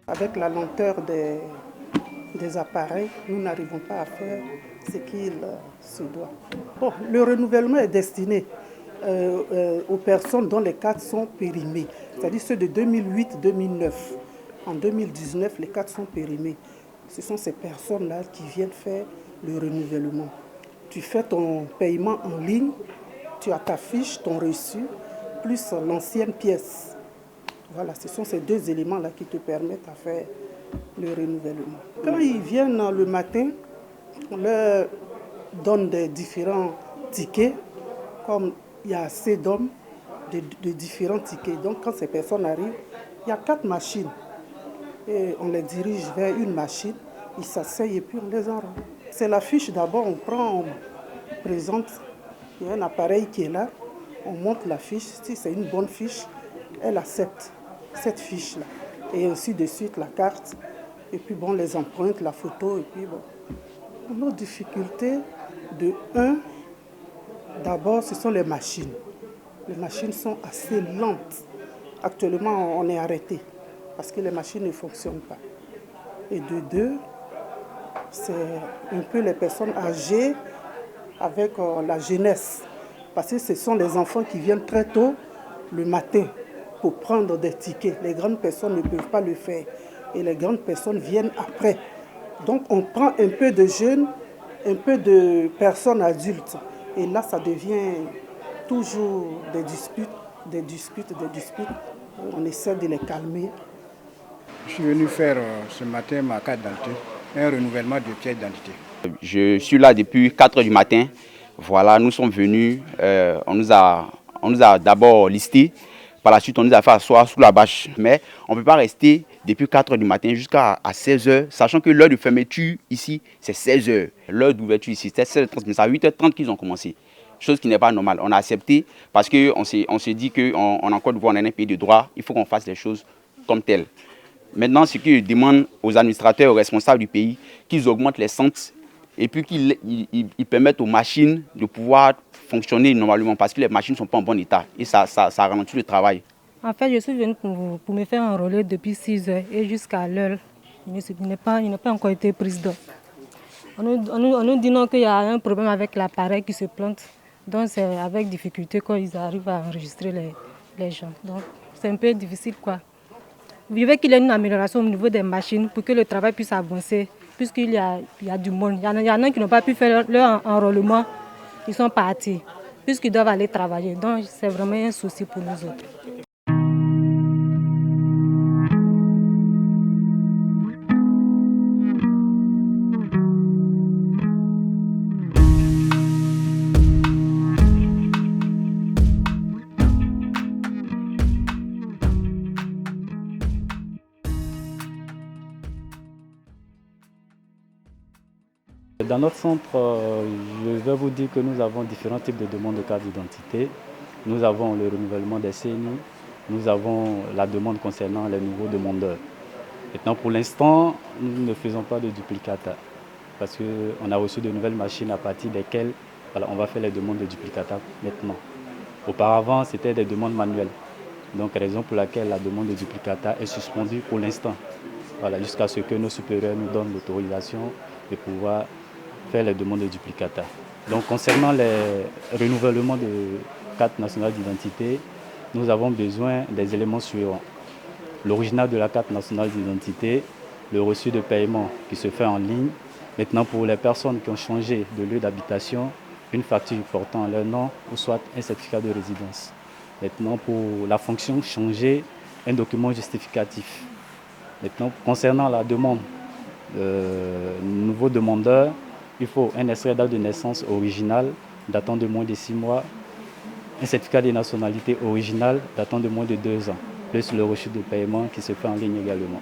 Avec la lenteur des appareils, nous n'arrivons pas à faire ce qu'il se doit. Bon, le renouvellement est destiné aux personnes dont les cartes sont périmées, c'est-à-dire ceux de 2008-2009. En 2019, les cartes sont périmées. Ce sont ces personnes-là qui viennent faire le renouvellement. Tu fais ton paiement en ligne, tu as ta fiche, ton reçu, plus l'ancienne pièce. Voilà, ce sont ces deux éléments-là qui te permettent à faire le renouvellement. Quand ils viennent le matin, on leur donne des différents tickets, comme il y a assez d'hommes, de différents tickets. Donc quand ces personnes arrivent, il y a 4 machines. Et on les dirige vers une machine, ils s'asseyent et puis on les enrôle. C'est la fiche d'abord, on prend, on présente, il y a un appareil qui est là, on monte la fiche, si c'est une bonne fiche, elle accepte cette fiche-là. Et ainsi de suite, la carte, et puis bon, les empreintes, la photo, et puis bon. Nos difficultés de 1, d'abord, ce sont les machines. Les machines sont assez lentes. Actuellement, on est arrêté parce que les machines ne fonctionnent pas. Et de 2, c'est un peu les personnes âgées avec la jeunesse. Parce que ce sont les enfants qui viennent très tôt le matin pour prendre des tickets. Les grandes personnes ne peuvent pas le faire. Et les grandes personnes viennent après. Donc on prend un peu de jeunes, un peu de personnes adultes. Et là, ça devient toujours des disputes. On essaie de les calmer. Je suis venu faire ce matin ma carte d'identité, un renouvellement de pièce d'identité. Je suis là depuis 4 heures du matin. Voilà, nous sommes venus, on nous a d'abord listés. Par la suite, on nous a fait asseoir sous la bâche. Mais on ne peut pas rester depuis 4 heures du matin jusqu'à 16 heures, sachant que l'heure de fermeture ici, c'est 16 heures. L'heure d'ouverture ici, c'est 16h30, mais c'est à 8h30 qu'ils ont commencé. Chose qui n'est pas normale. On a accepté parce qu'on s'est dit qu'en Côte d'Ivoire, on est un pays de droit, il faut qu'on fasse les choses comme telles. Maintenant, ce que je demande aux administrateurs, aux responsables du pays, qu'ils augmentent les centres et puis qu'ils permettent aux machines de pouvoir fonctionner normalement parce que les machines ne sont pas en bon état et ça ralentit le travail. En fait, je suis venue pour me faire enrôler depuis 6 heures et jusqu'à l'heure, il n'a pas encore été prise d'eau. On nous dit qu'il y a un problème avec l'appareil qui se plante. Donc c'est avec difficulté qu'ils arrivent à enregistrer les gens. Donc c'est un peu difficile quoi. Je veux qu'il y ait une amélioration au niveau des machines pour que le travail puisse avancer, puisqu'il y a du monde. Il y en a qui n'ont pas pu faire leur enrôlement, ils sont partis, puisqu'ils doivent aller travailler. Donc c'est vraiment un souci pour nous autres. Dans notre centre, je vais vous dire que nous avons différents types de demandes de carte d'identité. Nous avons le renouvellement des CNI, nous avons la demande concernant les nouveaux demandeurs. Maintenant, pour l'instant, nous ne faisons pas de duplicata parce qu'on a reçu de nouvelles machines à partir desquelles on va faire les demandes de duplicata maintenant. Auparavant, c'était des demandes manuelles. Donc, raison pour laquelle la demande de duplicata est suspendue pour l'instant. Jusqu'à ce que nos supérieurs nous donnent l'autorisation de pouvoir faire les demandes de duplicata. Donc concernant les renouvellements de carte nationale d'identité, nous avons besoin des éléments suivants. L'original de la carte nationale d'identité, le reçu de paiement qui se fait en ligne. Maintenant pour les personnes qui ont changé de lieu d'habitation, une facture portant leur nom ou soit un certificat de résidence. Maintenant pour la fonction changer, un document justificatif. Maintenant concernant la demande, nouveau demandeur, il faut un extrait d'acte de naissance original datant de moins de 6 mois, un certificat de nationalité original datant de moins de 2 ans, plus le reçu de paiement qui se fait en ligne également.